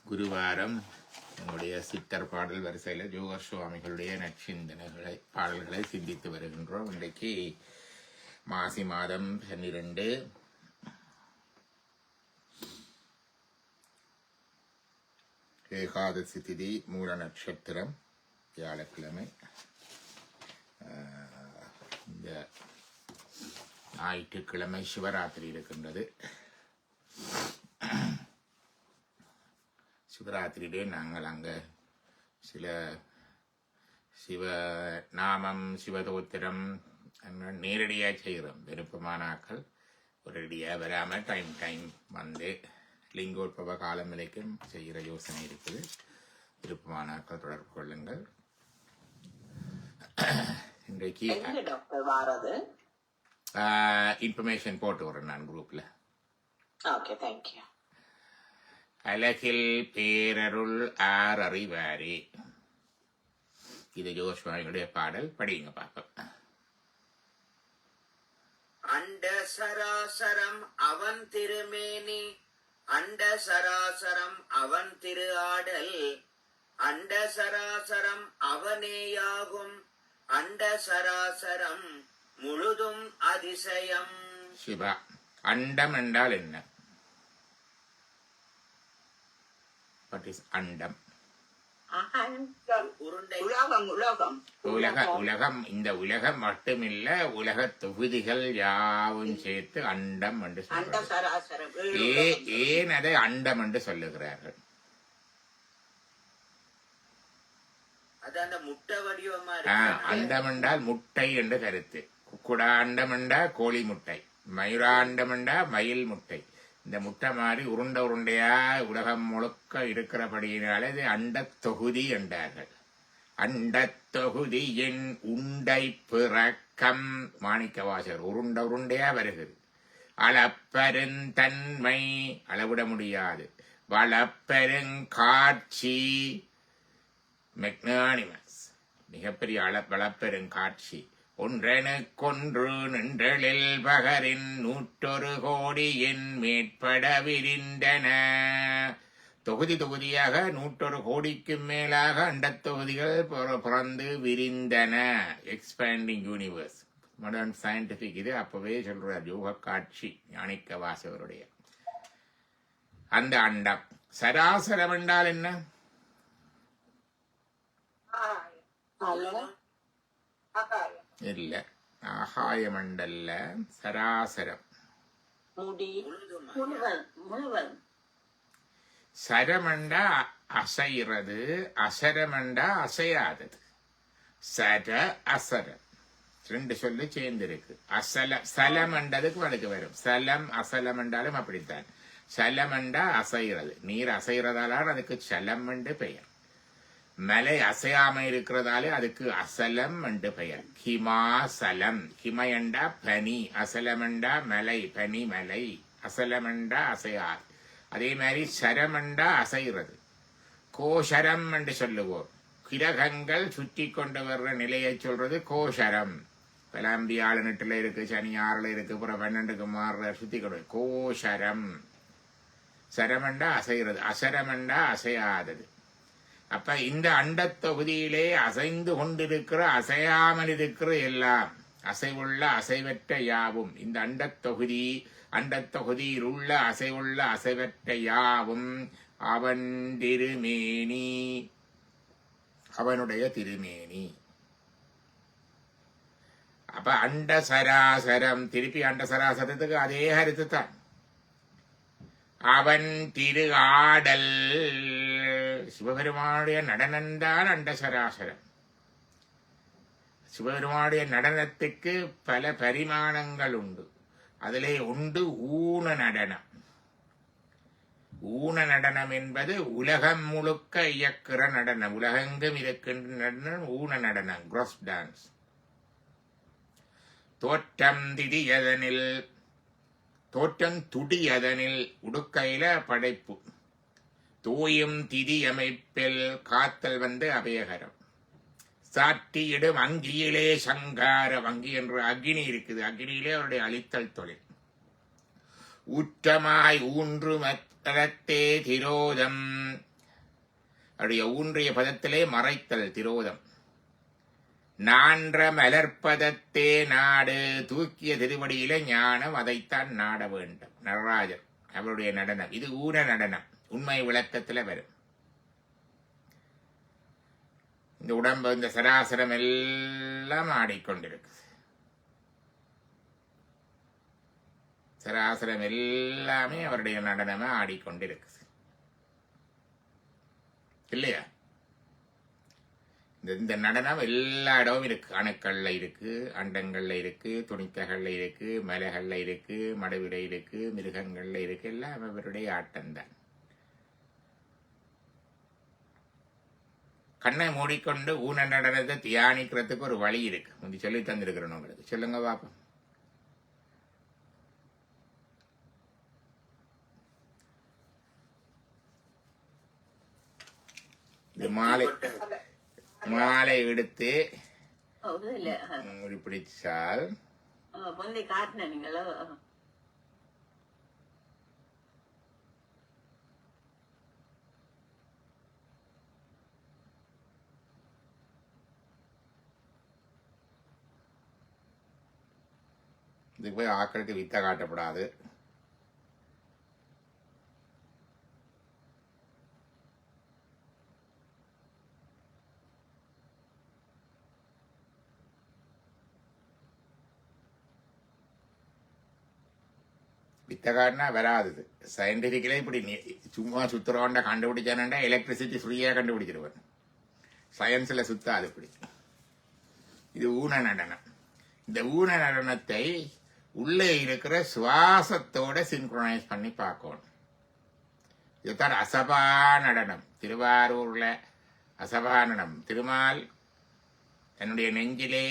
குருவாரம் நம்முடைய சித்தர் பாடல் வரிசையில் ஜோகர் சுவாமிகளுடைய நற்சிந்தனைகளை பாடல்களை சிந்தித்து வருகின்றோம். இன்றைக்கு மாசி மாதம் 12 ஏகாதசி திதி மூல நட்சத்திரம் வியாழக்கிழமை. இந்த ஞாயிற்றுக்கிழமை சிவராத்திரி இருக்கின்றது. சிவராத்திரியிலே நாங்கள் அங்கே சில சிவ நாமம் சிவதோத்திரம் நேரடியாக செய்கிறோம். விருப்பமானாக்கள் ஒரேடியாக வராமல் டைம் வந்து லிங்கோத்பவ காலம் வரைக்கும் செய்கிற யோசனை இருக்குது. விருப்பமானாக்கள் தொடர்பு கொள்ளுங்கள். இன்றைக்கு இன்ஃபர்மேஷன் போட்டு வரேன் நான் குரூப்ல. Okay, thank you. அலகில் பேரருள் ஆர் அறிவாரே. இது ஜோஸ்வாமியுடைய பாடல். படிங்க பாப்போம். அண்ட சராசரம் அவன் திருமேனி, அண்ட சராசரம் அவன் திரு ஆடல், அண்ட சராசரம் அவனேயாகும், அண்ட சராசரம் முழுதும் அதிசயம். சிவா, அண்டம் என்றால் என்ன? What is அண்டம்? உலகம். இந்த உலகம் மட்டுமில்ல, உலக தொகுதிகள் யாவும் சேர்த்து அண்டம் என்று சொல்லுகிறார்கள். ஏன் அதை அண்டம் என்று சொல்லுகிறார்கள்? அண்டம் என்றால் முட்டை என்று கருத்து. குக்குடா அண்டம் என்றால் கோழி முட்டை, மயூராண்டம் என்றால் மயில் முட்டை. இந்த முட்டை மாதிரி உருண்டையா உலகம் முழுக்க இருக்கிறபடியினாலே இது அண்டத் தொகுதி என்றார்கள். அண்டத் தொகுதியின் உண்டை பிறக்கம் மாணிக்கவாசகர். உருண்டையா வருகிறது. அளப்பெருந்தன்மை, அளவிட முடியாது. வளப்பெருங்காட்சி, மெக்னானிமஸ், மிகப்பெரிய வளப்பெருங்காட்சி. ஒன்றெனுக்கொன்று நின்றலில் பகரின் 101 கோடியின் மேற்பட விரிந்தன. தொகுதியாக 101 கோடிக்கும் மேலாக அண்டத் தொகுதிகள் பிறந்து விரிந்தன. Expanding universe. மாடர்ன் சயின்டிபிக் இது அப்பவே சொல்றார் யோக காட்சி ஞானிக்க வாசகருடைய. அந்த அண்டம் சராசரம் என்றால் என்ன? இல்ல, ஆகாயமண்டல்ல, சராசரம். சரமண்டா அசைறது, அசரமண்டா அசையாதது. சர அசரம் ரெண்டு சொல்லு சேர்ந்திருக்கு. சலமண்டதுக்கு வழக்கு வரும். சலம் அசலம் என்றாலும் அப்படித்தான். சலமண்டா அசைறது, நீர் அசைறதால அதுக்கு சலம் என்று பெயர். மலை அசையாம இருக்கிறதாலே அதுக்கு அசலம் என்று பெயர். ஹிமாசலம், ஹிமயண்டா பனி, அசலமண்டா மலை, பனி மலை, அசலமண்டா அசையாது. அதே மாதிரி சரமண்டா அசைறது. கோஷரம் என்று சொல்லுவோம். கிரகங்கள் சுற்றி கொண்டு வர்ற நிலையை சொல்றது கோஷரம். பலாம்பி 7 இருக்கு, சனி 6 இருக்கு, அப்புறம் 12க்கு மாறுற சுத்தி கொண்டு கோஷரம். சரமண்டா அசைறது, அசரமண்டா அசையாதது. அப்ப இந்த அண்டத் தொகுதியிலே அசைந்து கொண்டிருக்கிற, அசையாமல் இருக்கிற எல்லாம், அசைவுள்ள அசைவற்ற யாவும் இந்த அண்டத் தொகுதியில் உள்ள அசைவுள்ள அசைவற்ற யாவும் அவன் திருமேனி, அவனுடைய திருமேனி. அப்ப அண்ட சராசரம், திருப்பி அண்ட சராசரத்துக்கு அதே கருத்து தான். அவன் திரு ஆடல், சிவபெருமானுடைய நடனம்தான் அண்ட சராசரம். சிவபெருமானுடைய நடனத்துக்கு பல பரிமாணங்கள் உண்டு. அதிலே உண்டு ஊன நடனம். ஊன நடனம் என்பது உலகம் முழுக்க இயக்குற நடனம். உலகெங்கும் இருக்கின்ற நடனம் ஊன நடனம், கிராஸ் டான்ஸ். தோற்றம் துடியதனில் உடுக்கையில படைப்பு. தூயும் திதி அமைப்பில் காத்தல் வந்து அபயகரம். சாட்டியிடும் அங்கியிலே சங்கார, வங்கி என்று அக்னி இருக்குது. அக்னியிலே அவருடைய அழித்தல் தொழில். ஊற்றமாய் ஊன்று பதத்தே திரோதம். அவருடைய ஊன்றிய பதத்திலே மறைத்தல் திரோதம். நான்ற மலர்ப்பதத்தே நாடு. தூக்கிய திருவடியிலே ஞானம், அதைத்தான் நாட வேண்டும். நடராஜர் அவருடைய நடனம் இது ஊன நடனம். உண்மை விளக்கத்துல வரும். இந்த உடம்பு, இந்த சராசரம் எல்லாம் ஆடிக்கொண்டிருக்கு. சராசரம் எல்லாமே அவருடைய நடனமா ஆடிக்கொண்டிருக்கு இல்லையா? இந்த நடனம் எல்லா இடமும் இருக்கு. அணுக்கள்ல இருக்கு, அண்டங்கள்ல இருக்கு, துணிக்கைகள்ல இருக்கு, மலைகள்ல இருக்கு, மடுவில இருக்கு, மிருகங்கள்ல இருக்கு. எல்லாம் அவருடைய ஆட்டம்தான். கண்ணை மூடிக்கொண்டு ஊன நடனத்தை தியானிக்கிறதுக்கு ஒரு வழி இருக்கு. முந்தி சொல்லி தந்திருக்கிறோம் உங்களுக்கு. சொல்லுங்க பாப்போம். இது மாலை எடுத்து பிடிச்சால் இதுக்கு போய் ஆக்களுக்கு வித்த காட்டப்படாது. வித்த காட்டினா வராது. சயின்டிபிக்கலே இப்படி சும்மா சுத்துறோண்ட கண்டுபிடிச்சானண்டா எலக்ட்ரிசிட்டி ஃப்ரீயா கண்டுபிடிச்சிருவேன். சயின்ஸ்ல சுத்தாது இப்படி. இது ஊன நடனம். இந்த ஊன நடனத்தை உள்ளே இருக்கிற சுவாசத்தோட சின்க்ரோனைஸ் பண்ணி பார்க்கணும். இதுதான் அசபா நடனம். திருவாரூர்ல அசபா நடனம். திருமால் தன்னுடைய நெஞ்சிலே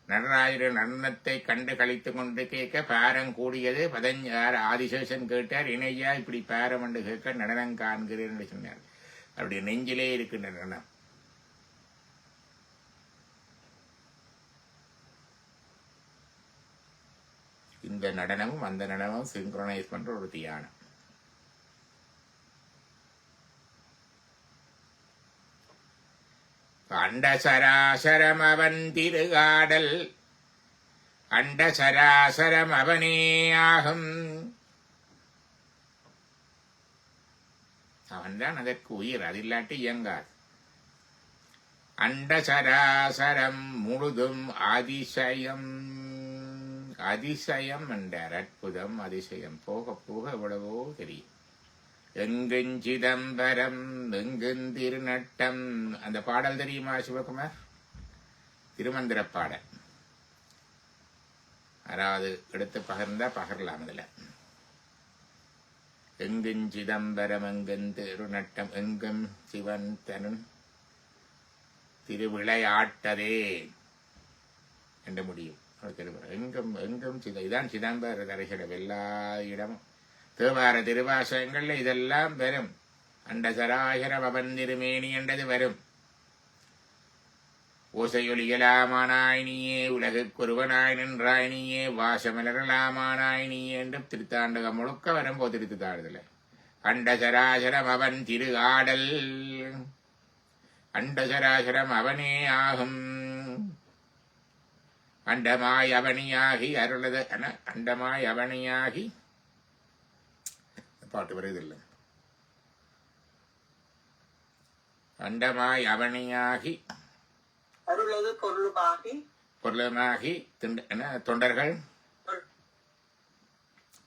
நடராஜர் நடனத்தை கண்டு கழித்துக் கொண்டு கேட்க பாரம் கூடியது 15 ஆதிசேஷன் கேட்டார். இணையா இப்படி பாரம் என்று கேட்க நடனம் காண்கிறேன் என்று சொன்னார். அவருடைய நெஞ்சிலே இருக்கின்ற நடனம். இந்த நடனமும் அந்த நடனமும் சிங்க்ரோனைஸ் பண்ற ஒரு தியானம். அண்டசராசரம் அவன் திருகாடல். அண்டசராசரம் அவனே ஆகும். அவன்தான் அதற்கு உயிர். அது இல்லாட்டி இயங்காது. அண்டசராசரம் முழுதும் அதிசயம். அதிசயம் என்றார். அற்புதம், அதிசயம். போக போக எவ்வளவோ தெரியும். எங்குஞ் சிதம்பரம் எங்குந் திருநட்டம். அந்த பாடல் தெரியுமா சிவகுமார்? திருமந்திர பாடல். அதாவது எடுத்து பகர்ந்தா பகரலாம். அதுல எங்குஞ் சிதம்பரம் எங்குந் திருநட்டம் எங்கும் சிவன் தனும் திருவிளையாட்டதே என்று முடியும். எங்கும் எங்கும் இதான் சிதம்பர தரிசனம். எல்லா இடமும் தேவார திருவாசகங்கள்ல இதெல்லாம் வரும். அண்ட சராசரம் அவன் திருமேனி என்றது வரும். ஓசையொலியலாமானாய் நீயே, உலகுக்குருவனாய் நின்றாய் நீயே, வாசமலரலாமானாய் நீயே என்று திருத்தாண்டகம் முழுக்க வரும்போ திருத்தாடுதல. அண்ட சராசரம் அவன் திரு ஆடல். அண்ட சராசரம் அவனே ஆகும். அண்டமாய் அவனியாகி அருளது. அண்டமாய் அவனியாகி பாட்டு வருதில்லை. அண்டமாய் அவனியாகி அருளது பொருளுமாகி பொருளுமாகி தொண்டர்கள்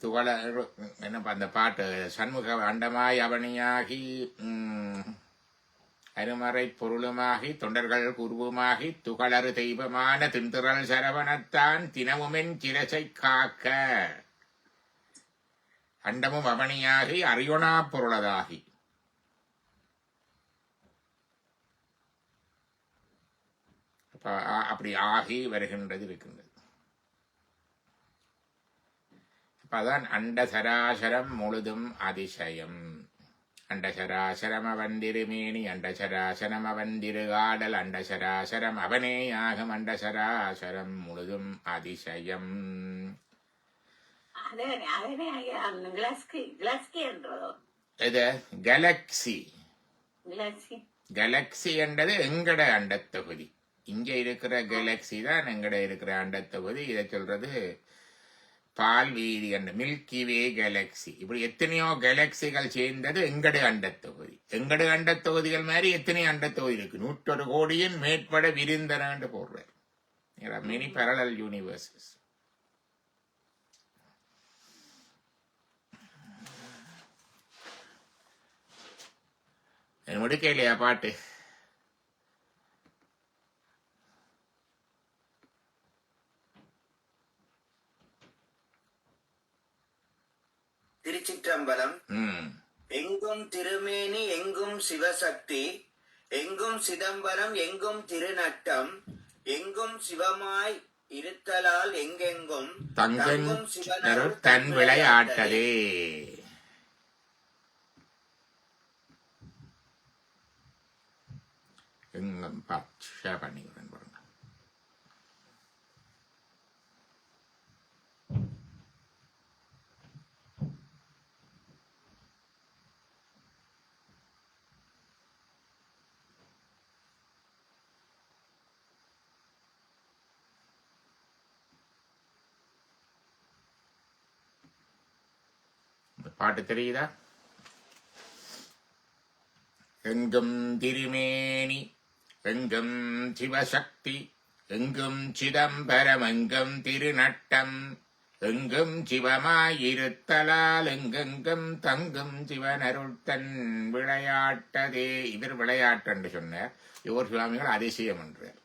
துவள என்னப்பா அந்த பாட்டு சண்முக. அண்டமாய் அவனியாகி அருமறை பொருளுமாகி தொண்டர்கள் குருவுமாகி துகளறு தெய்வமான தின்திரள் சரவணத்தான் தினமுமென் சிரசை காக்க. அண்டமும் அவனியாகி அறியொணா பொருளதாகி. அப்படி ஆகி வருகின்றது இருக்கின்றது. அப்பதான் அண்ட சராசரம் முழுதும் அதிசயம். அண்டசராசரம் அவன் திருமேனி. அண்டசராசரம் அவன் திருகாடல். அண்டசராசரம் அவனே ஆகும். அண்டசராசரம் முழுதும் அதிசயம். இது கேலக்சி. Galaxy. கேலக்சி என்றது எங்கட அண்டத்தொகுதி. இங்க இருக்கிற கேலக்சி தான் எங்கட இருக்கிற அண்டத்தொகுதி. இதை சொல்றது பால்வீதி என்ற மில்கி வே கேலக்சி. இப்படி எத்தனையோ கேலக்சிகள் சேர்ந்தது எங்கட அண்டத்தொகுதி. எங்கட அண்டத்தொகுதிகள் மாதிரி எத்தனையோ அண்டத்தொகுதி இருக்கு. 101 கோடியின் மேற்பட விரிந்தனாண்டு போடுறார். Many parallel universes. முடிக்க இல்லையா பாட்டு? திருச்சிற்றம்பலம். ம் எங்கும் திருமேனி எங்கும் சிவசக்தி, எங்கும் சிதம்பரம் எங்கும் திருநட்டம், எங்கும் சிவமாய் இருத்தலால் எங்கெங்கும் தங்கும் சிவனருள் தன் விளையாட்டதே. எங்கும் ஷேர் பண்ணிக்கிறேன் பாருங்க. பாட்டு தெரியுதா? எங்கும் திருமேனி எங்கும் சிவசக்தி, எங்கும் சிதம்பரம் எங்கும் திருநட்டம், எங்கும் சிவமாயிருத்தலால் எங்கெங்கும் தங்கும் சிவனருள்தன் விளையாட்டதே. இவர் விளையாட்டு என்று சொன்னார். யோர் சுவாமிகள் அதிசயம் என்றார்.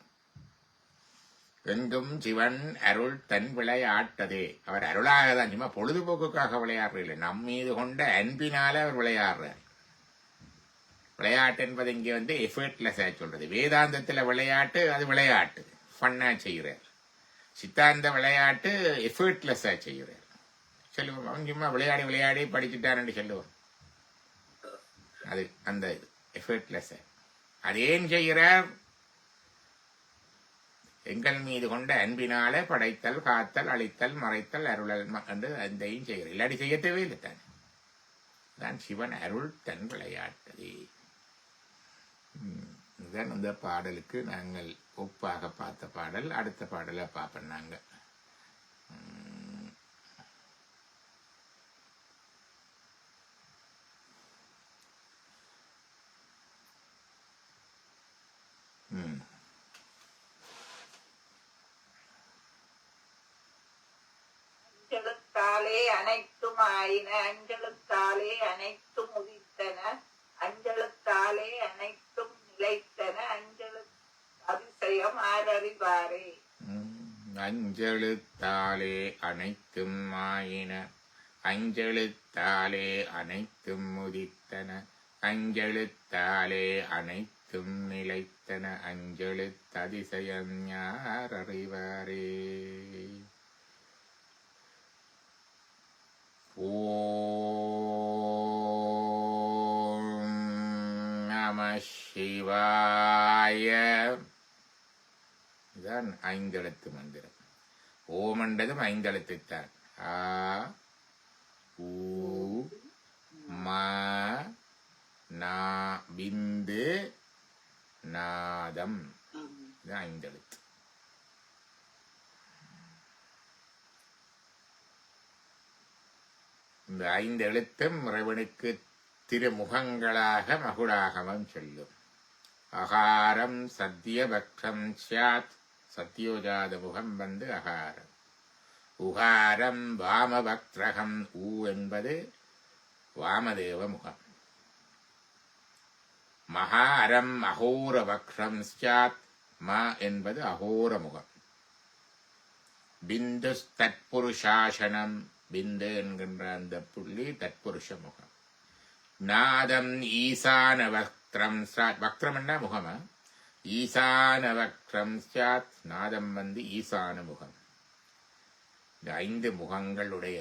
எங்கும் சிவன் அருள் தன் விளையாட்டதே. அவர் அருளாக தான், சும்மா பொழுதுபோக்குக்காக விளையாடுறதில்லை. நம் மீது கொண்ட அன்பினால அவர் விளையாடுறார். விளையாட்டு என்பது இங்கே எஃபர்ட்லெஸ்ஸா சொல்றது. வேதாந்தத்தில் விளையாட்டு அது விளையாட்டு, ஃபன்னா செய்கிறார். சித்தாந்த விளையாட்டு எஃபர்ட்லெஸ்ஸா செய்கிறார். சொல்லுவோம், அவன் சும்மா விளையாடி விளையாடி படிச்சுட்டான்னு சொல்லுவோம். அது அந்த இது எஃபர்ட்லெஸ்ஸா. அது ஏன் செய்கிறார்? எங்கள் மீது கொண்ட அன்பினால படைத்தல், காத்தல், அழித்தல், மறைத்தல், அருளல் என்று அந்தையும் செய்கிறார். இல்லாடி செய்ய தேவையில்லை தானே. தான் சிவன் அருள் தன் விளையாட்டதே. இதுதான் அந்த பாடலுக்கு நாங்கள் ஒப்பாக பார்த்த பாடல். அடுத்த பாடலை பார்ப்போம் நாங்க. அஞ்சலுத்தாலே அனைத்தும் ஆயின, அஞ்சலுத்தாலே அனைத்தும் உதித்தன, அஞ்சலுத்தாலே அனைத்தும் நிலைத்தன, அஞ்சலு அதிசயம் ஆரறிவாரே. அஞ்செழுத்தாலே அனைத்தும் ஆயின, அஞ்செழுத்தாலே அனைத்தும் உதித்தன, அஞ்செழுத்தாலே அனைத்தும் நிலைத்தன, அஞ்செழுத்ததிசயம் யார் அறிவாரே. ஓம் நம சிவாய. இதுதான் ஐந்தெழுத்து மந்திரம். ஓம் என்றதும் ஐந்தெழுத்துத்தான். ஆ ஊ ம நா பிந்து நாதம். இது ஐந்தெழுத்து. இந்த ஐந்து எழுத்தும் இறைவனுக்கு திருமுகங்களாக மகுடாகமம் சொல்லும். அகாரம் சத்தியபக்ஷம் சாத். சத்தியோஜாத முகம் அகாரம். உகாரம் வாமபக்திரகம். ஊ என்பது வாமதேவ முகம். மகாரம் அகோரபக்ஷம் சாத். ம என்பது அகோர முகம். பிந்து தத்புருஷாசனம். பிந்து என்கின்ற அந்த புள்ளி தத்புருஷ முகம். நாதம் ஈசான வக்திரம் சாத். வக்திரம் என்ன முகமா? ஈசான வக்திரம் சாத். நாதம் ஈசான முகம். இந்த ஐந்து முகங்களுடைய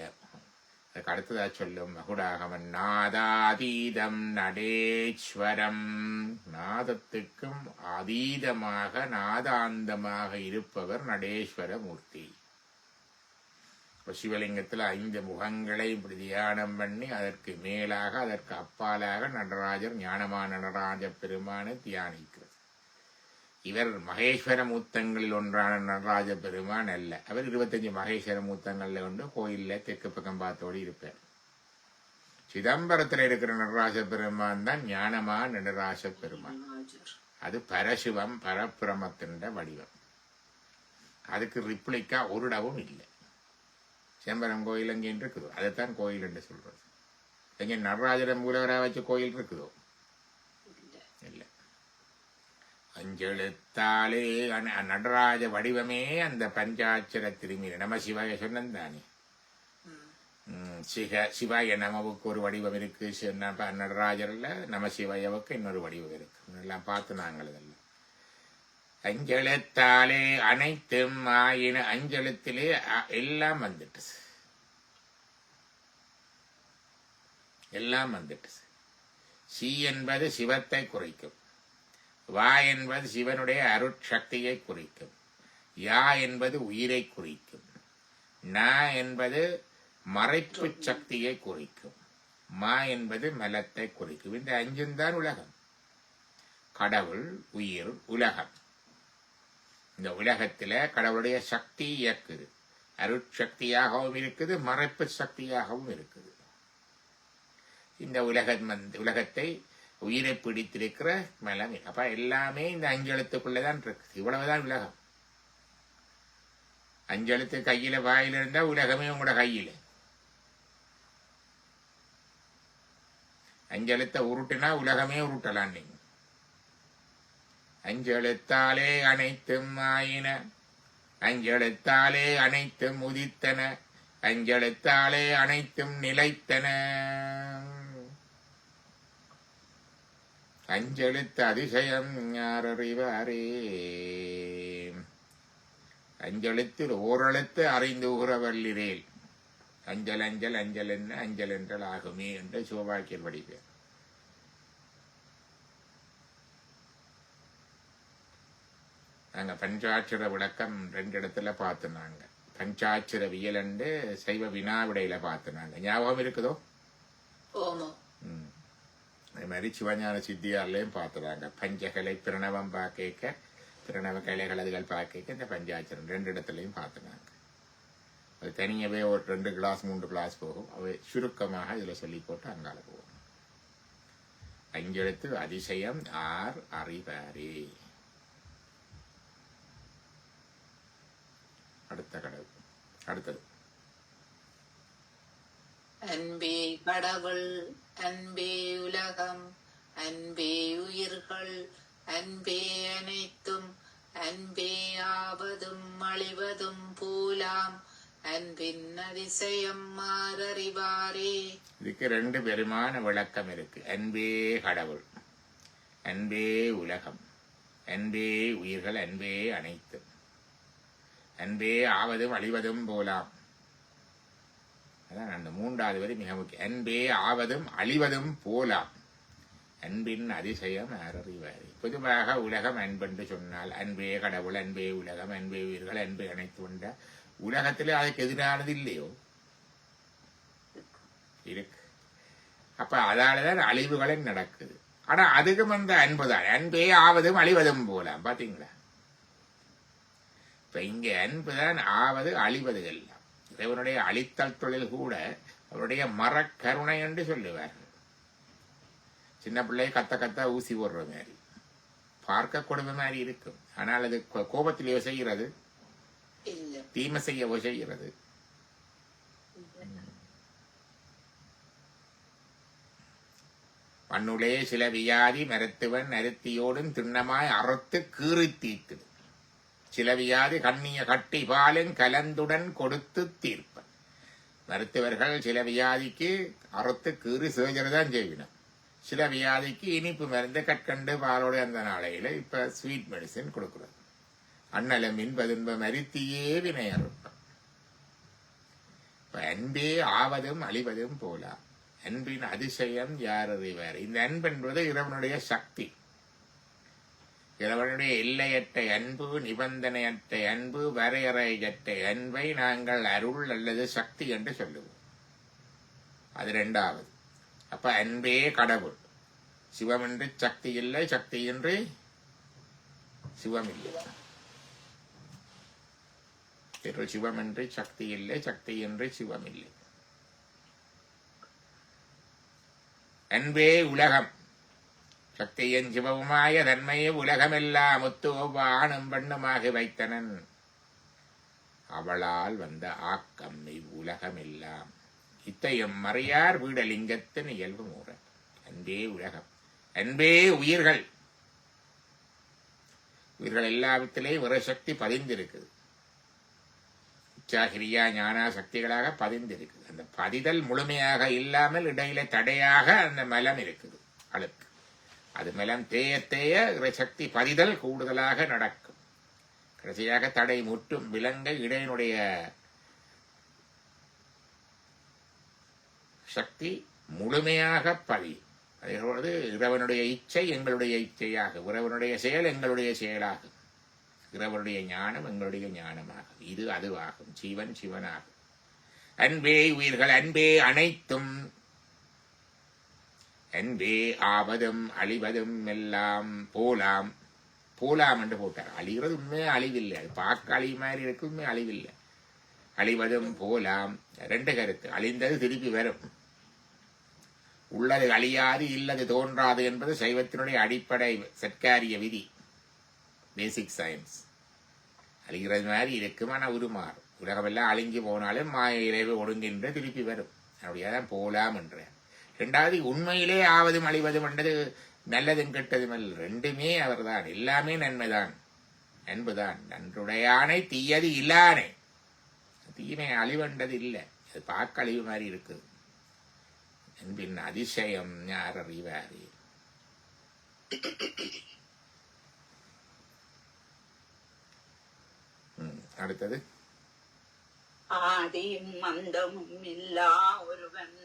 அதுக்கு அடுத்ததா சொல்லும் மகுடாகவன். நாதாதீதம் நடேஸ்வரம். நாதத்துக்கும் அதீதமாக நாதாந்தமாக இருப்பவர் நடேஸ்வர மூர்த்தி. இப்ப சிவலிங்கத்துல 5 முகங்களை இப்படி தியானம் பண்ணி அதற்கு மேலாக அதற்கு அப்பாலாக நடராஜர் ஞானமான நடராஜ பெருமானை தியானிக்கிறது. இவர் மகேஸ்வர மூர்த்தங்களில் ஒன்றான நடராஜ பெருமான் அல்ல. அவர் 25 மகேஸ்வர மூர்த்தங்கள்ல கொண்டு கோயில்ல தெற்கு பக்கம் பார்த்தோடு இருப்பார். சிதம்பரத்தில் இருக்கிற நடராஜ பெருமான் தான் ஞானமான நடராஜ பெருமான். அது பரசிவம் பரபிரமத்தின் வடிவம். அதுக்கு ரிப்ளிக்கா ஒரு இடமும் இல்லை. சிதம்பரம் கோயில் எங்கே இருக்குதோ அதைத்தான் கோயில் என்று சொல்றது. எங்க நடராஜர மூலவராக வச்ச கோயில் இருக்குதோ இல்லை. அஞ்செழுத்தாலே நடராஜ வடிவமே அந்த பஞ்சாட்சர திருமீன நம சிவாய சொன்னதானே. சிவாய நமவுக்கு ஒரு வடிவம் இருக்கு, நடராஜர்ல நம சிவாயவுக்கு இன்னொரு வடிவம் இருக்கு. எல்லாம் பார்த்து நாங்கள் இதெல்லாம் அஞ்செழுத்தாலே அனைத்தும் ஆயின. அஞ்செழுத்திலே எல்லாம் வந்துட்டு, எல்லாம் வந்துட்டு. சி என்பது சிவத்தை குறிக்கும், வா என்பது சிவனுடைய அருட்சக்தியை குறிக்கும், யா என்பது உயிரை குறிக்கும், ந என்பது மறைப்பு சக்தியை குறிக்கும், மா என்பது மலத்தை குறிக்கும். இந்த 5 தான் உலகம். கடவுள், உயிர், உலகம். இந்த உலகத்துல கடவுளுடைய சக்தி இயக்குது. அருட்சக்தியாகவும் இருக்குது, மறைப்பு சக்தியாகவும் இருக்குது. இந்த உலகத்தை உயிரை பிடித்திருக்கிற மலம். அப்ப எல்லாமே இந்த 5 எழுத்துக்குள்ளதான் இருக்கு. இவ்வளவுதான் உலகம். 5 எழுத்து கையில வாயில இருந்தா உலகமே உங்களோட கையில. 5 எழுத்த உருட்டுனா உலகமே உருட்டலாம் நீங்க. 5 எழுத்தாலே அனைத்தும் ஆயின, 5 எழுத்தாலே அனைத்தும் உதித்தன, 5 எழுத்தாலே அனைத்தும் நிலைத்தன. 5 எழுத்து அதிசயம் யார் அறிவாரே. 5 எழுத்தில் ஓரெழுத்து அறிந்து உறவல்லிரேல். அஞ்சல் அஞ்சல் அஞ்சல் என்ன அஞ்சல் என்றல் ஆகுமே என்று சிவபாக்கியர் படிப்பேன். நாங்க பஞ்சாட்சர விளக்கம் 2 இடத்துல பார்த்துனாங்க. பஞ்சாட்சர வியல் என்று சைவ வினாவிடையில பார்த்துனாங்க. ஞாபகம் இருக்குதோ? அதே மாதிரி சிவஞான சித்தியார்லையும் பார்த்துறாங்க. பஞ்சகலை பிரணவம் பார்க்க, பிரணவ கலைகள் அதுகள் பார்க்க இந்த பஞ்சாட்சரம் 2 இடத்துலையும் பார்த்துனாங்க. அது தனியவே ஒரு 2 கிளாஸ் 3 கிளாஸ் போகும். அவை சுருக்கமாக இதுல சொல்லி போட்டு அங்கால போகும். 5 எழுத்து அதிசயம் ஆர் அறிவாரே. அடுத்தது அன்பே கடவுள், அன்பே உலகம், அன்பே உயிர்கள், அன்பே அனைத்தும், அன்பே ஆவதும் அழிவதும் போலாம், அன்பின் அதிசயம் மாறறிவாரே. இதுக்கு 2 பெருமான விளக்கம் இருக்கு. அன்பே கடவுள், அன்பே உலகம், அன்பே உயிர்கள், அன்பே அனைத்தும், அன்பே ஆவதும் அழிவதும் போலாம். அதான் அந்த 3வது வரி மிக முக்கியம். அன்பே ஆவதும் அழிவதும் போலாம், அன்பின் அதிசயம் அறிவாரே. பொதுவாக உலகம் அன்பென்று சொன்னால் அன்பே கடவுள், அன்பே உலகம், அன்பே உயிர்கள், அன்பே அனைத்து உண்ட உலகத்திலே அதுக்கு எதிரானது இல்லையோ? இருக்கு. அப்ப அதாலதான் அழிவுகளும் நடக்குது. ஆனா அதுக்கும் அந்த அன்புதான். அன்பே ஆவதும் அழிவதும் போலாம். பாத்தீங்களா? இப்ப இங்க அன்புதான் ஆவது அழிவது எல்லாம். இறைவனுடைய அழித்தல் தொழில் கூட அவருடைய மரக்கருணை என்று சொல்லுவார். சின்ன பிள்ளைய கத்த ஊசி போடுற மாதிரி பார்க்க கொடுமை மாதிரி இருக்கும். ஆனால் அது கோபத்திலேயோ செய்கிறது, தீமை செய்யவோ செய்கிறது. மண்ணுளே சில வியாதி மருத்துவன் அருத்தியோடும் திண்ணமாய் அறுத்து கீறி தீர்க்குது. சில வியாதி கண்ணிய கட்டி பாலும் கலந்துடன் கொடுத்து தீர்ப்பன். மருத்துவர்கள் சில வியாதிக்கு அறுத்து கீறி சர்ஜரி தான் செய்வினோம். சில வியாதிக்கு இனிப்பு மருந்து கற்கண்டு பாலோடு அந்த நாளையில இப்ப ஸ்வீட் மெடிசின் கொடுக்கிறது. அண்ணலம் இன்பதுன்பம் அரித்தியே வினையறுப்பன். அன்பே ஆவதும் அழிவதும் போலா, அன்பின் அதிசயம் யார் அறிவார். இந்த அன்பு என்பது இறைவனுடைய சக்தி. இறைவனுடைய எல்லையற்ற அன்பு, நிபந்தனையற்ற அன்பு, வரையறையற்ற அன்பை நாங்கள் அருள் அல்லது சக்தி என்று சொல்லுவோம். அது இரண்டாவது. அப்ப அன்பே கடவுள். சிவமின்றி சக்தி இல்லை, சக்தியின்றி சிவம் இல்லை. சிவமின்றி சக்தி இல்லை, சக்தியின்றி சிவம் இல்லை. அன்பே உலகம். சக்தியின் சிவவுமாய தன்மையை உலகமெல்லாம் ஒத்துவானும் பெண்ணுமாக வைத்தனன். அவளால் வந்த ஆக்கம் இவ்வுலகமெல்லாம் இத்தையும் மறையார் வீடலிங்கத்தின் இயல்பு மூற. அன்பே உலகம். அன்பே உயிர்கள். உயிர்கள் எல்லாவித்திலேயும் ஒரு சக்தி பதிந்திருக்குது. இச்சாகிரியா ஞானா சக்திகளாக பதிந்திருக்குது. அந்த பதிதல் முழுமையாக இல்லாமல் இடையில தடையாக அந்த மலம் இருக்குது, அழுக்கு. அது மலம் தேய தேய சக்தி பதிதல் கூடுதலாக நடக்கும். கடைசியாக தடை முற்றும் விலங்க இடையினுடைய சக்தி முழுமையாக பதியும். அதோடு இறைவனுடைய இச்சை எங்களுடைய இச்சையாக, இறைவனுடைய செயல் எங்களுடைய செயலாகும், இறைவனுடைய ஞானம் எங்களுடைய ஞானமாகும். இது அதுவாகும். சிவன் சிவனாகும். அன்பே உயிர்கள். அன்பே அனைத்தும். அன்பே ஆவதும் அழிவதும் எல்லாம் போலாம். போலாம் என்று போட்டார். அழிகிறது உண்மையே அழிவில்லை. அது பார்க்க அழிவு மாதிரி இருக்கு, உண்மை அழிவில்லை. அழிவதும் போலாம். ரெண்டு கருத்து. அழிந்தது திருப்பி வரும். உள்ளது அழியாது, இல்லது தோன்றாது என்பது சைவத்தினுடைய அடிப்படை சர்க்காரிய விதி, பேசிக் சயின்ஸ். அழிகிறது மாதிரி இருக்கும், ஆனால் உருமாறும். உலகமெல்லாம் அழிஞ்சு போனாலும் மாயிலேயே ஒடுங்கின்ற திருப்பி வரும். அப்படியாதான் போலாம் என்ற. ரெண்டாவது, உண்மையிலே ஆவதும் அழிவதும் என்றது நல்லதும் கெட்டதும் அல்ல, ரெண்டுமே அவர்தான். எல்லாமே நன்மைதான், அன்புதான். நன்றுடையானை தீயது இல்லானே. தீமை அழிவண்டது இல்லை, அது பார்க்க அழிவு மாதிரி இருக்குது. அன்பின் அதிசயம் யார் அறிவாரே. அடுத்தது, ஆதியும் மந்தமும் இல்லா ஒருவன்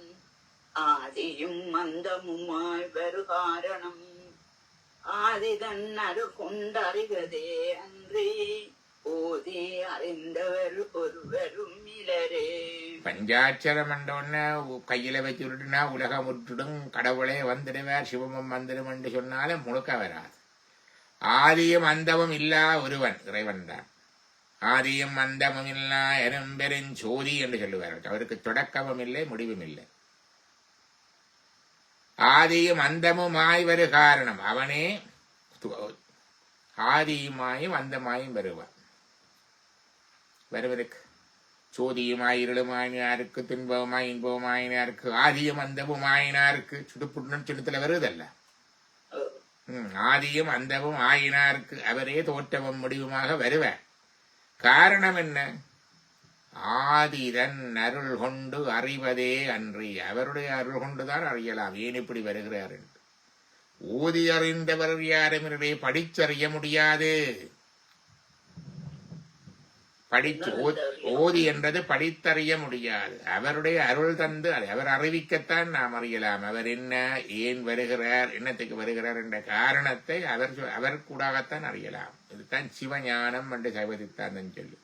ஆதியும் மந்தமுமாய் வரு காரணம் ஆதிதன் அரு கொண்டறிவதே அன்றி ஓதி அறிந்தவர் ஒருவரும் இலரே. பஞ்சாட்சரம் என்றொன்ன கையில வச்சுருட்டுனா உலகம் விட்டுடும், கடவுளே வந்துடுவார், சிவமும் வந்துடும் என்று சொன்னாலும் முழுக்க வராது. ஆதியும் அந்தமும் இல்லா ஒருவன் இறைவன் தான். ஆதியும் அந்தமும் இல்லா எறும்பெருஞ்சோதி என்று சொல்லுவார். அவருக்கு தொடக்கமும் இல்லை, முடிவும் இல்லை. ஆதியும் அந்தமுமாய் வரு காரணம். அவனே ஆதியுமாயும் அந்தமாயும் வருவான். வருவதற்கு சோதியுமாய் இருளுமாயினாருக்கு, துன்பமாய் இன்பமாயினாருக்கு, ஆதியும் அந்தமும் ஆயினாருக்கு. சுடுப்புண்ணன் சின்னத்துல வருவதல்ல. ஆதியும் அந்தமும் ஆயினாருக்கு அவரே தோற்றமும் முடிவுமாக வருவார். காரணம் என்ன? ஆதிதன் அருள் கொண்டு அறிவதே அன்றி. அவருடைய அருள் கொண்டுதான் அறியலாம் ஏன் இப்படி வருகிறார் என்று. ஓதி அறிந்தவர் யாரும் படிச்சறிய முடியாது. ஓதி என்றது படித்தறிய முடியாது. அவருடைய அருள் தந்து அவர் அறிவிக்கத்தான் நாம் அறியலாம். அவர் என்ன, ஏன் வருகிறார், என்னத்துக்கு வருகிறார் என்ற காரணத்தை அவர் கூடாகத்தான் அறியலாம். இதுதான் சிவஞானம் என்று சைவ சித்தாந்தம் சொல்லு.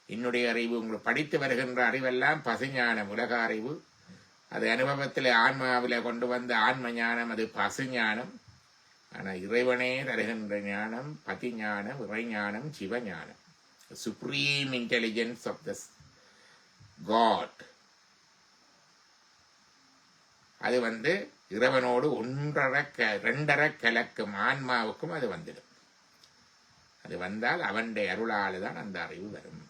என்னுடைய அறிவு, உங்களுக்கு படித்து வருகின்ற அறிவெல்லாம் பசுஞானம், உலக அறிவு. அது அனுபவத்தில் ஆன்மாவில் கொண்டு வந்த ஆன்ம ஞானம், அது பசுஞானம். ஆனால் இறைவனே தருகின்ற ஞானம் பதிஞானம், இறைஞானம், Sivagnanam. Supreme intelligence of the God. அது இறைவனோடு ரெண்டரை கலக்கும் ஆன்மாவுக்கும் அது வந்துடும். அது வந்தால் அவனுடைய அருளால் அந்த அறிவு வரும்.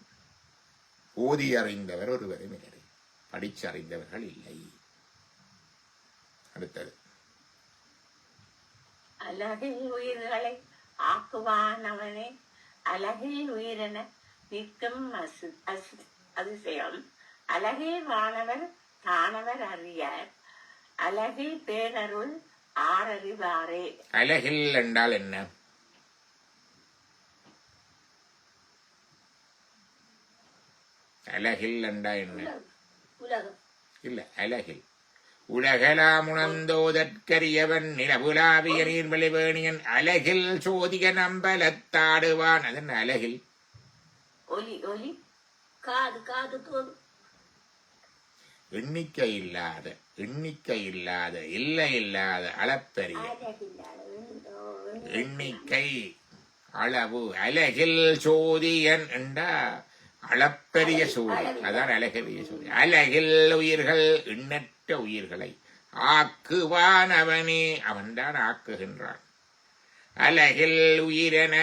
ஓதி அறிந்தவர் ஒருவரும் இல்லை, படிச்சறிந்தவர்கள் இல்லை. அடுத்தது, அழகில் உயிர்களை ஆக்குவானவனே அழகில் உயிரென நிற்கும் அதிசயம் அழகில் வானவர் தானவர் அறியார் அழகில் பேரருள் ஆறறிவாரே. அழகில் என்றால் என்ன? அழகில் என்றா என்ன? உலகம் இல்ல, அழகில் உலகலாம் உணர்ந்தோதற்கரியவன் நிலவுலாவிய நீர்மலிவேணியன் அலகில் சோதிய நம்பலத்தாடுவான். அதன் அலகில் ஒலி ஒலி காது காது தோது எண்ணிக்கை இல்லாத இல்லை இல்லாத அளப்பரிய எண்ணிக்கை அளவு அலகில் சோதியன் என்றா அளப்பரிய சோதி. அதான் அழகிய சோதி. அலகில் உயிர்கள் எண்ணற்ற உயிர்களை ஆக்குவான் அவனே, அவன்தான் ஆக்குகின்றான். அலகில் உயிரென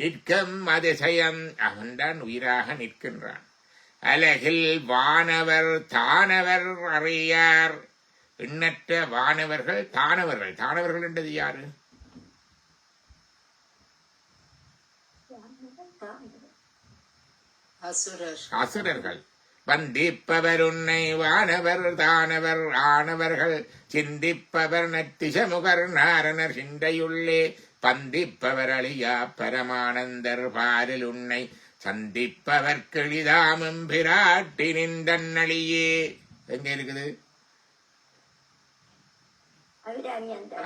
நிற்கும் அதிசயம், அவன்தான் உயிராக நிற்கின்றான். அலகில் வானவர் தானவர் அறியார், எண்ணற்ற வானவர்கள் தானவர்கள். தானவர்கள் என்றது யாரு? அசுரர்கள். வந்திப்பவர் உன்னை வானவர் தானவர் ஆனவர்கள் சிந்திப்பவர் நத்திசமுகர் நாரணர் சிந்தையுள்ளே பந்திப்பவர் அழியா பரமானந்தர் பாரில் உன்னை சந்திப்பவர் கிளிதாமும் பிராட்டி நின்றழியே. எங்க இருக்குது?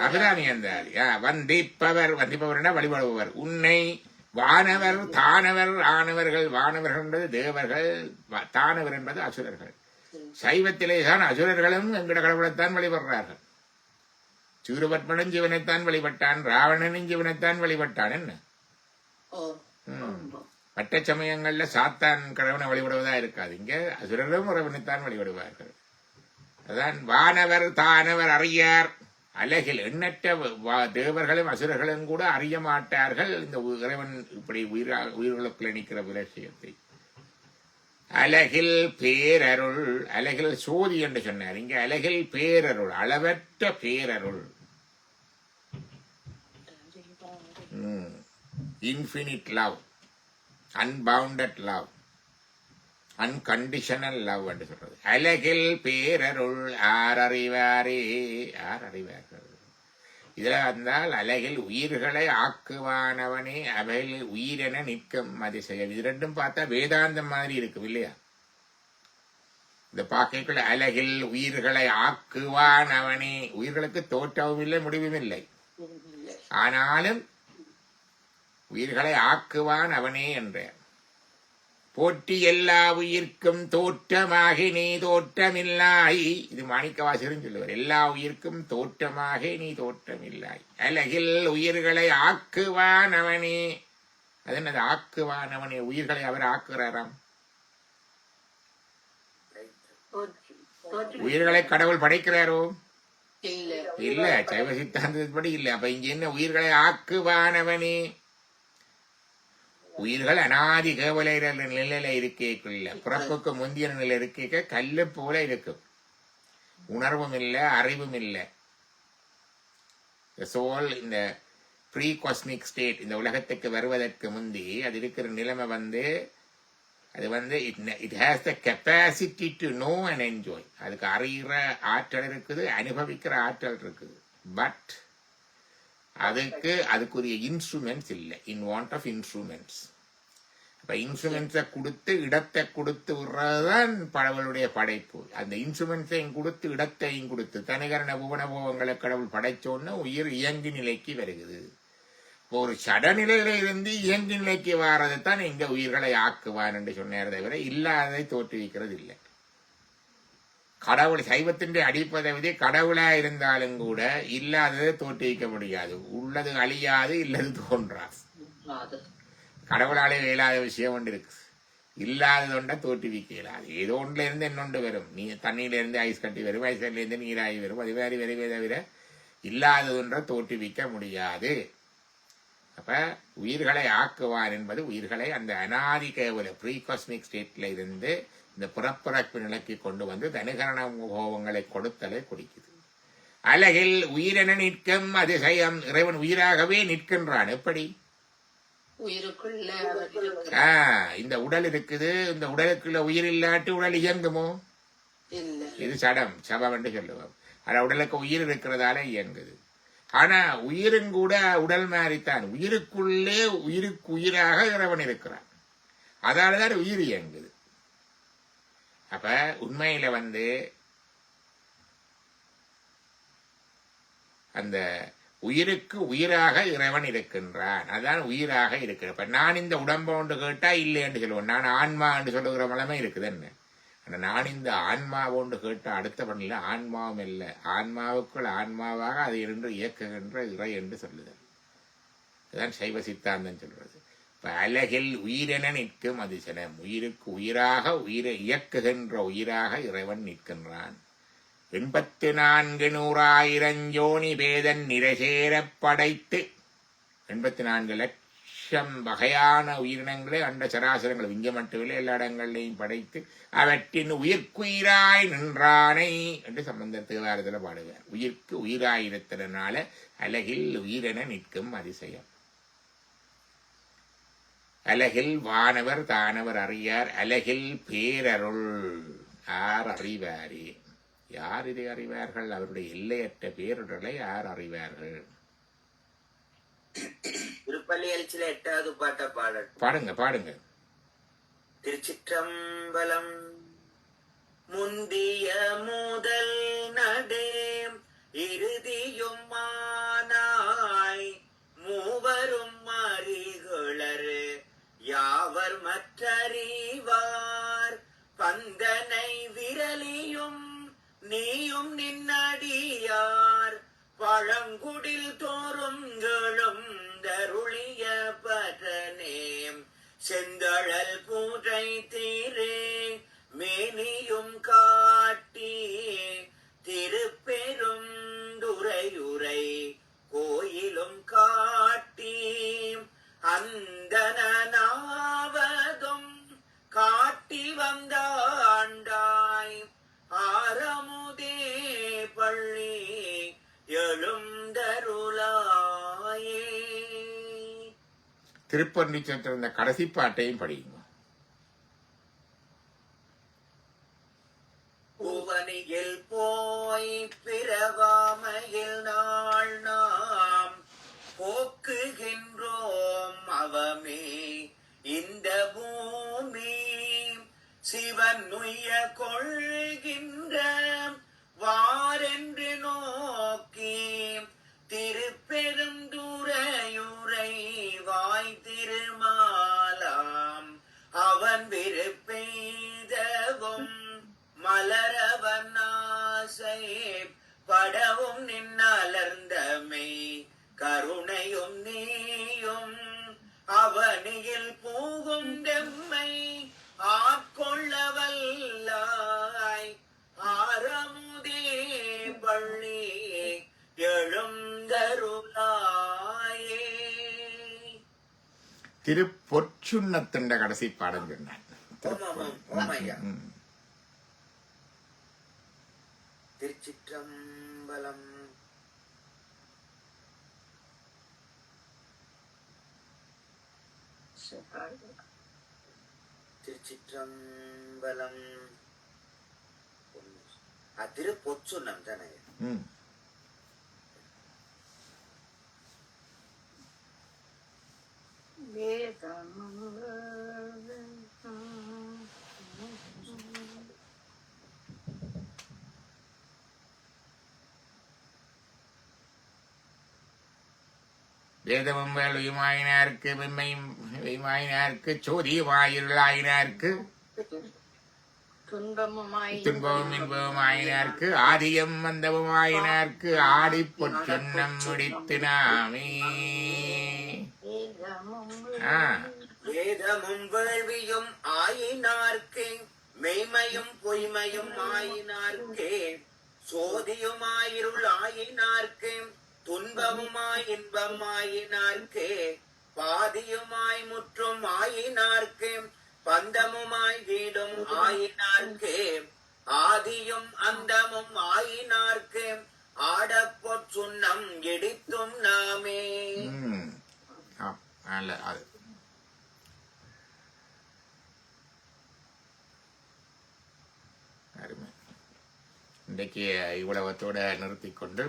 அபிராமி அந்தாரி. வந்திப்பவர் வழிபடுபவர் உன்னை வானவர் தானவர் ஆனவர்கள். வானவர்கள் என்பது தேவர்கள், தானவர் என்பது அசுரர்கள். சைவத்திலே தான் அசுரர்களும் எங்கட கடவுளைத்தான் வழிபடுறார்கள். சூரபத்மனும் ஜீவனைத்தான் வழிபட்டான், ராவணனும் ஜீவனைத்தான் வழிபட்டான். என்ன மற்ற சமயங்கள்ல சாத்தான் கடவுளை வழிபடுவதா இருக்காது. இங்க அசுரரும் இறைவனைத்தான் வழிபடுவார்கள். அதான் வானவர் தானவர் அறியார். அலகில் எண்ணற்ற தேவர்களும் அசுரர்களும் கூட அறிய மாட்டார்கள் இந்த இறைவன் இப்படி உயிர்களுக்குள்ள நிற்கிற விஷயத்தை. அலகில் பேரருள், அலகில் சோதி என்று சொன்னார். இங்க அலகில் பேரருள், அளவற்ற பேரருள். Infinite love, unbounded love, unconditional love என்று சொல்றது. அலகில் பேரருள் ஆர் அறிவாரே, யார் அறிவார்கள்? இதுல வந்தால் அலகில் உயிர்களை ஆக்குவானவனே அவையில் உயிரென நிற்கும் அதிசயம். இது ரெண்டும் பார்த்தா வேதாந்தம் மாதிரி இருக்கும் இல்லையா? இந்த பாக்கைக்குள்ள அலகில் உயிர்களை ஆக்குவானவனே, உயிர்களுக்கு தோற்றவும் இல்லை முடிவும் இல்லை. ஆனாலும் உயிர்களை ஆக்குவான் அவனே என்ற போற்றி எல்லா உயிர்க்கும் தோற்றமாக நீ தோற்றமில்லாய். இது மாணிக்கவாசகரும் சொல்லுவார். எல்லா உயிர்க்கும் தோற்றமாக நீ தோற்றமில்லாய். அலகில் உயிர்களை ஆக்குவான் அவனே. அது என்னது? ஆக்குவான் அவனே. உயிர்களை அவர் ஆக்குறாராம். உயிர்களை கடவுள் படைக்கிறாரோ? இல்ல, சைவ சித்தாந்தப்படி இல்ல. அப்ப இங்க என்ன? உயிர்களை ஆக்குவானவனே. உயிர்கள் அனாதி கேவல நிலையில இருக்கேக்குள்ள பிறப்புக்கு முந்திய நிலை இருக்க கல்லு போல இருக்கும். உணர்வும் இல்லை, அறிவும் இல்லை. சோல் இந்த ப்ரீ காஸ்மிக் ஸ்டேட், இந்த உலகத்துக்கு வருவதற்கு முந்தி அது இருக்கிற நிலைமை அது it has the capacity to know and enjoy. அதுக்கு அறிகிற ஆற்றல் இருக்குது, அனுபவிக்கிற ஆற்றல் இருக்குது. பட் அதுக்குரிய இன்ஸ்ட்ருமெண்ட்ஸ் இல்லை. இன் வாண்ட் ஆஃப் இன்ஸ்ட்ருமெண்ட்ஸ். அப்ப இன்ஸ்ட்ருமெண்ட்ஸை கொடுத்து இடத்தை கொடுத்து விடுறதுதான் கடவுளுடைய படைப்பு. அந்த இன்ஸ்ட்ருமெண்ட்ஸையும் கொடுத்து இடத்தையும் கொடுத்து தனிகரண புவனபோகங்களை கடவுள் படைச்சோன்னு உயிர் இயங்கு நிலைக்கு வருகிறது. இப்போ ஒரு சடநிலையில இருந்து இயங்கு நிலைக்கு வாரதைத்தான் இங்க உயிர்களை ஆக்குவான் என்று சொன்னார். தவிர இல்லாததை தோற்றுவிக்கிறது இல்லை. கடவுள் சைவத்தின் அடிப்பதை கடவுளா இருந்தாலும் கூட இல்லாததை தோற்றுவிக்க முடியாது. உள்ளது அழியாது, இல்லது தோன்றாது. கடவுளாலே இயலாத விஷயம் ஒன்று இருக்கு. இல்லாதது ஒன்றை தோற்றுவிக்க இயலாது. ஏதோ ஒன்றுல இருந்து இன்னொன்று வரும். தண்ணியில இருந்து ஐஸ் கட்டி வரும், ஐஸ்கட்டில இருந்து நீராகி வரும். அது மாதிரி வருவே தவிர இல்லாதது ஒன்றை தோற்றுவிக்க முடியாது. அப்ப உயிர்களை ஆக்குவார் என்பது உயிர்களை அந்த அனாதி கேவல ப்ரீ காஸ்மிக் ஸ்டேட்ல இருந்து இந்த புறப்புறப்பு நிலைக்கு கொண்டு வந்து தனுகரண கோபங்களை கொடுத்தலை குடிக்குது. அலகில் உயிரென நிற்கும் அதிசயம். இறைவன் உயிராகவே நிற்கின்றான். எப்படி? உயிருக்குள்ள இந்த உடல் இருக்குது. இந்த உடலுக்குள்ள உயிர் இல்லாட்டி உடல் இயங்குமோ? இது சபம் என்று சொல்லுவோம். ஆனா உடலுக்கு உயிர் இருக்கிறதால இயங்குது. ஆனா உயிரும் கூட உடல் மாறித்தான். உயிருக்குள்ளே உயிருக்கு உயிராக இறைவன் இருக்கிறான். அதாலதான் உயிர் இயங்குது. அப்ப உண்மையில அந்த உயிருக்கு உயிராக இறைவன் இருக்கின்றான். அதான் உயிராக இருக்கிற. இப்ப நான் இந்த உடம்பு ஒன்று கேட்டா இல்லை என்று சொல்லுவேன். நான் ஆன்மா என்று சொல்லுகிற மலமே இருக்குது என்ன. ஆனா நான் இந்த ஆன்மா ஒன்று கேட்டா அடுத்த பண்ணில ஆன்மாவும் இல்லை, ஆன்மாவுக்குள் ஆன்மாவாக அதை இருந்து இயக்குகின்ற இறை என்று சொல்லுதல். அதுதான் சைவ சித்தாந்தம் சொல்றது. இப்ப அலகில் உயிரென நிற்கும் அதிசனம். உயிருக்கு உயிராக உயிரை இயக்குகின்ற உயிராக இறைவன் நிற்கின்றான். 84,100,000 ஜோனி பேதன் நிறைசேரப் படைத்து 84 லட்சம் வகையான உயிரினங்களே அண்ட சராசரங்கள் இங்க மட்டுமில்லை எல்லா இடங்களையும் படைத்து அவற்றின் உயிர்க்குயிராய் நின்றானை என்று சம்பந்தர் தேவாரத்தில் பாடுவார். உயிர்க்கு உயிராயிருத்ததுனால அலகில் உயிரென நிற்கும் அதிசயம். அலகில் வானவர் தானவர் அறியார் அலகில் பேரருள் யார் அறிவாரே. யார் இதை அறிவார்கள்? அவருடைய எல்லையற்ற பேரருளை யார் அறிவார்கள்? திருப்பள்ளி எழுச்சியில 8வது பாட்ட பாடல் பாடுங்க பாடுங்க. திருச்சிற்றம்பலம். முந்திய முதல் நடே இறுதியும் மானாய் மூவரும் அறிகுளர் யாவர் மற்றறிவார் பந்தனை விரலியும் நீயும் நின்னடியார் பழங்குடில் தோறும் எழுந்தருளிய பதனேம் செந்தழல் பூஜை தீரே மேனியும் காட்டி திருப்பெரும் துறையுரை கோயிலும் காட்டி அந்தனாவதும் காட்டி வந்தாண்டாய் ஆரமுதே பள்ளி எழுந்தருளாயே. திருப்பண்ணி சென்ற கடைசி பாட்டையும் படிங்க. புவனியில் போய் பிறவாமையில் நாள் நாம் போக்குகின்றோம் அவமே இந்த பூமி சிவன் நுய்ய கொள்கின்ற வாரென்று நோக்கி திருப்பெருந்துறையுரை வாய் திருமாலாம் அவன் விருப்பெய்தவும் மலரவன் ஆசை படவும் நின்னலர்ந்தமை கருணையும் நீயும் அவனியில் பூகும் தெம்மை ஆட்கொள்ளவல்லாய் ஆரமுதே பள்ளி எழுந்தருளாயே. திருப்பொற்சுண்ணத்தின் கடைசி பாடம் சொன்னான். திருச்சிற்றம்பலம். திருச்சிற்றம்பலம். திருப்பொற்சுண்ணம் தானே. வேதமும் வேள்வியுமாயினாருக்கு வெம்மையும் வெய்மாயினாருக்கு சோதியுமாயிருளாயினாருக்கு துன்பமும் இன்பமுமாயினாருக்கு ஆதியம் மந்தமுமாயினாருக்கு ஆடி பொற்சுண்ணம் முடித்து நாமே. வேதமும் வேள்வியும் ஆயினார்க்கே மெய்மையும் பொய்மையும் ஆயினார்க்கே சோதியுமாயிருள் ஆயினார்க்கே துன்பமுமாய் இன்பம் ஆயினார்க்கே பாதியுமாய் முற்றும் ஆயினார்க்கே பந்தமுமாய் வீடும் ஆயினார்க்கே ஆதியும் அந்தமும் ஆயினார்க்கே ஆடப்பொற் சுண்ணம் இடித்தும் நாமே. இன்றைக்கு இவ்வளவத்தோட நிறுத்தி கொண்டு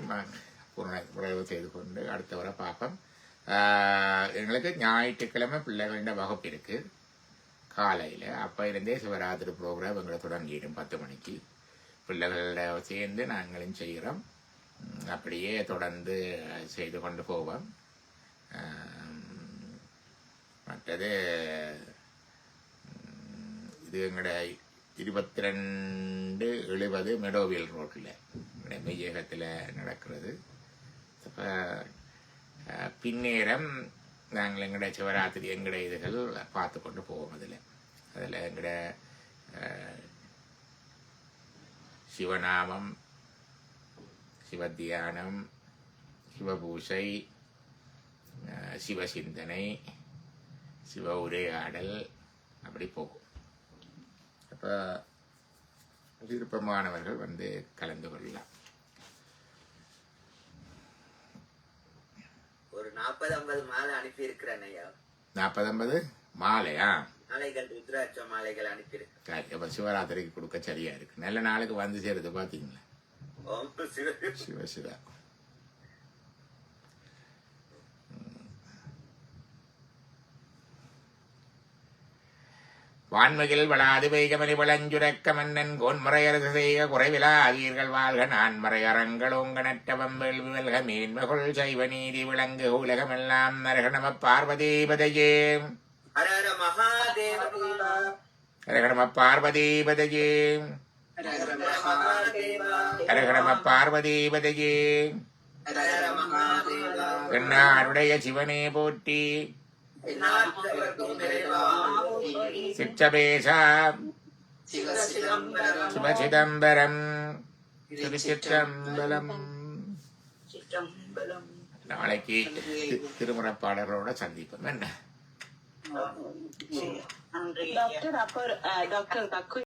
உறவு செய்து கொண்டு அடுத்த வர பார்ப்போம். எங்களுக்கு ஞாயிற்றுக்கிழமை பிள்ளைகளோட வகுப்பு இருக்கு காலையில். அப்போ இருந்தே சிவராத்திரி ப்ரோக்ராம் எங்களை தொடங்கிடும் 10 மணிக்கு. பிள்ளைகளோட சேர்ந்து நாங்களும் செய்கிறோம். அப்படியே தொடர்ந்து செய்து கொண்டு போவோம். மற்றது இது எங்களோட 2270 மெடோவியல் ரோட்டில் எங்களுடைய மெய்யகத்தில் நடக்கிறது. அப்போ பின்னேரம் நாங்கள் எங்களுடைய சிவராத்திரி எங்களுடைய இதுகள் பார்த்து கொண்டு போவோம். அதில் எங்களோட சிவநாமம், சிவத்தியானம், சிவபூசை, சிவசிந்தனை, சிவ உரையாடல் அப்படி போகும். அப்போ விருப்பமானவர்கள் வந்து கலந்து கொள்ளலாம். ஒரு 40-50 மாலை அனுப்பி இருக்கிறேன் ஐயா. 40-50 மாலையா? மாலைகள், ருத்ராட்ச மாலைகள் அனுப்பியிருக்கேன். அப்ப சிவராத்திரிக்கு கொடுக்க சரியா இருக்கு. நல்ல நாளுக்கு வந்து சேருது பாத்தீங்களா? சிவசிவா. வான்மையில் வளாது பெய்கமணி வளஞ்சுரக்க மன்னன் கோன்முறையரசு செய்க குறைவிலா ஆகியர்கள் வாழ்க நான்மறை அறங்களோங்க நட்டவம் வேள்வி வெல்க மேன்மகுள் சைவ நீதி விளங்கு உலகமெல்லாம் நரக நம பார்வதீபதையே. ஹர ஹர மகாதேவா. ஹர நம பார்வதீபதையே. ஹர ஹர மகாதேவா. ஹர நம பார்வதீபதையே. ஹர ஹர மகாதேவா. என்னாருடைய சிவனே போற்றி. சிற்றபேசா சிவசிதம்பரம். திருச்சிற்றம்பலம். சிற்றம்பலம். நாளைக்கு திருமுறைப்பாடலோட சந்திப்போம். என்ன நன்றி டாக்டர். அப்போ டாக்டர்